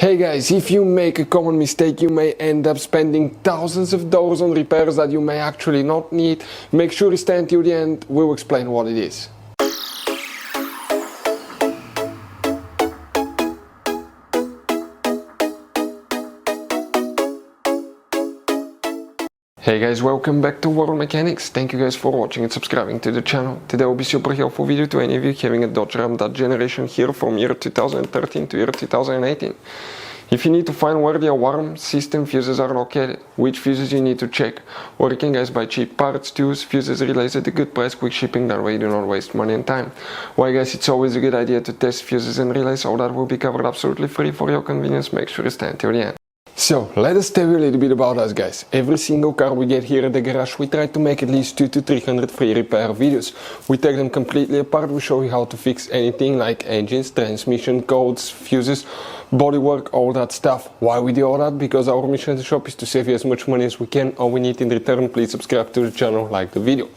Hey guys, if you make a common mistake, you may end up spending thousands of dollars on repairs that you may actually not need. Make sure you stay until the end, we'll explain what it is. Hey guys, welcome back to World Mechanics. Thank you guys for watching and subscribing to the channel. Today will be super helpful video to any of you having a Dodge Ram that generation here from year 2013 to year 2018. If you need to find where the alarm system fuses are located, which fuses you need to check, or you can guys buy cheap parts, tools, fuses, relays at a good price, quick shipping, that way you do not waste money and time. Why guys, it's always a good idea to test fuses and relays, all that will be covered absolutely free for your convenience. Make sure you stay until the end. So, let us tell you a little bit about us guys. Every single car we get here at the garage, we try to make at least 200 to 300 free repair videos. We take them completely apart, we show you how to fix anything like engines, transmission, codes, fuses, bodywork, all that stuff. Why we do all that? Because our mission at the shop is to save you as much money as we can. All we need in return, please subscribe to the channel, like the video.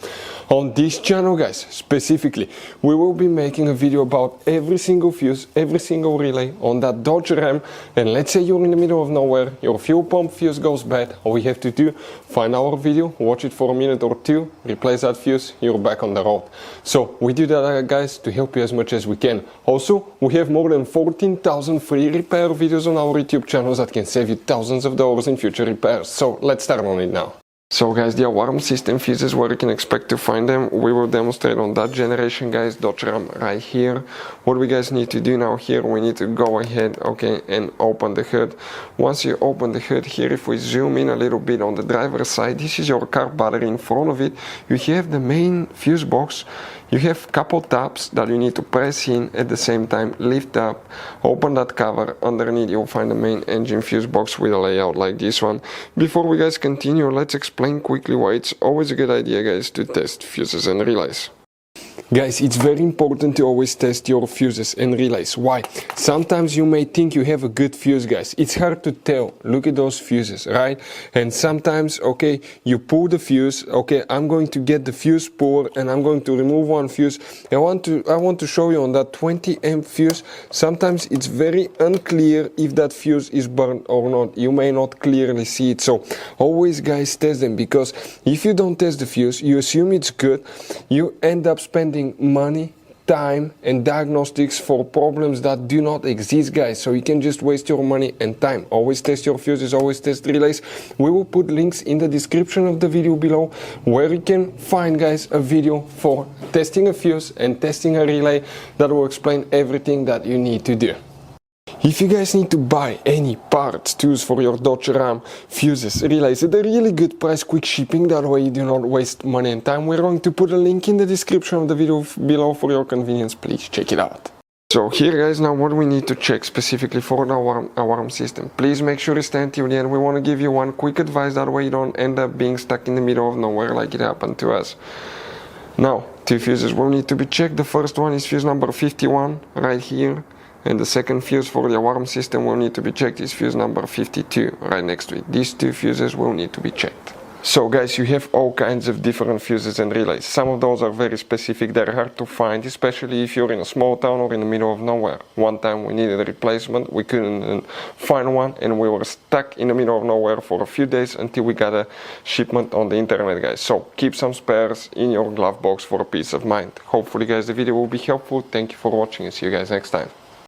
On this channel guys, specifically, we will be making a video about every single fuse, every single relay on that Dodge Ram. And let's say you're in the middle of nowhere, your fuel pump fuse goes bad, all we have to do, find our video, watch it for a minute or two, replace that fuse, you're back on the road. So we do that guys to help you as much as we can. Also, we have more than 14,000 free repair videos on our YouTube channels that can save you thousands of dollars in future repairs. So let's start on it now. So guys, the alarm system fuses, where you can expect to find them, we will demonstrate on that generation guys, Dodge Ram right here. What we guys need to do now here, we need to go ahead, okay, and open the hood. Once you open the hood here, if we zoom in a little bit on the driver's side, this is your car battery. In front of it, you have the main fuse box. You have couple tabs that you need to press in at the same time, lift up, open that cover, underneath you'll find the main engine fuse box with a layout like this one. Before we guys continue, let's explain quickly why it's always a good idea guys to test fuses and relays. Guys, it's very important to always test your fuses and relays. Why? Sometimes you may think you have a good fuse guys. It's hard to tell. Look at those fuses, right? And sometimes, okay, you pull the fuse, okay, I'm going to get the fuse puller and I'm going to remove one fuse. I want to show you on that 20 amp fuse, sometimes it's very unclear if that fuse is burned or not. You may not clearly see it. So always guys test them, because if you don't test the fuse, you assume it's good, you end up spending money, time and diagnostics for problems that do not exist guys. So you can just waste your money and time. Always test your fuses, always test relays. We will put links in the description of the video below where you can find guys a video for testing a fuse and testing a relay that will explain everything that you need to do. If you guys need to buy any parts, tools for your Dodge Ram, fuses, relays at a really good price, quick shipping, that way you do not waste money and time, we're going to put a link in the description of the video below for your convenience. Please check it out. So here guys, now what we need to check specifically for the alarm system. Please make sure you stay until the end. We want to give you one quick advice, that way you don't end up being stuck in the middle of nowhere like it happened to us. Now, two fuses will need to be checked. The first one is fuse number 51 right here. And the second fuse for the alarm system will need to be checked is fuse number 52 right next to it. These two fuses will need to be checked. So guys, you have all kinds of different fuses and relays. Some of those are very specific, they're hard to find, especially if you're in a small town or in the middle of nowhere. One time we needed a replacement, we couldn't find one, and we were stuck in the middle of nowhere for a few days until we got a shipment on the internet guys. So keep some spares in your glove box for a peace of mind. Hopefully guys the video will be helpful. Thank you for watching and see you guys next time.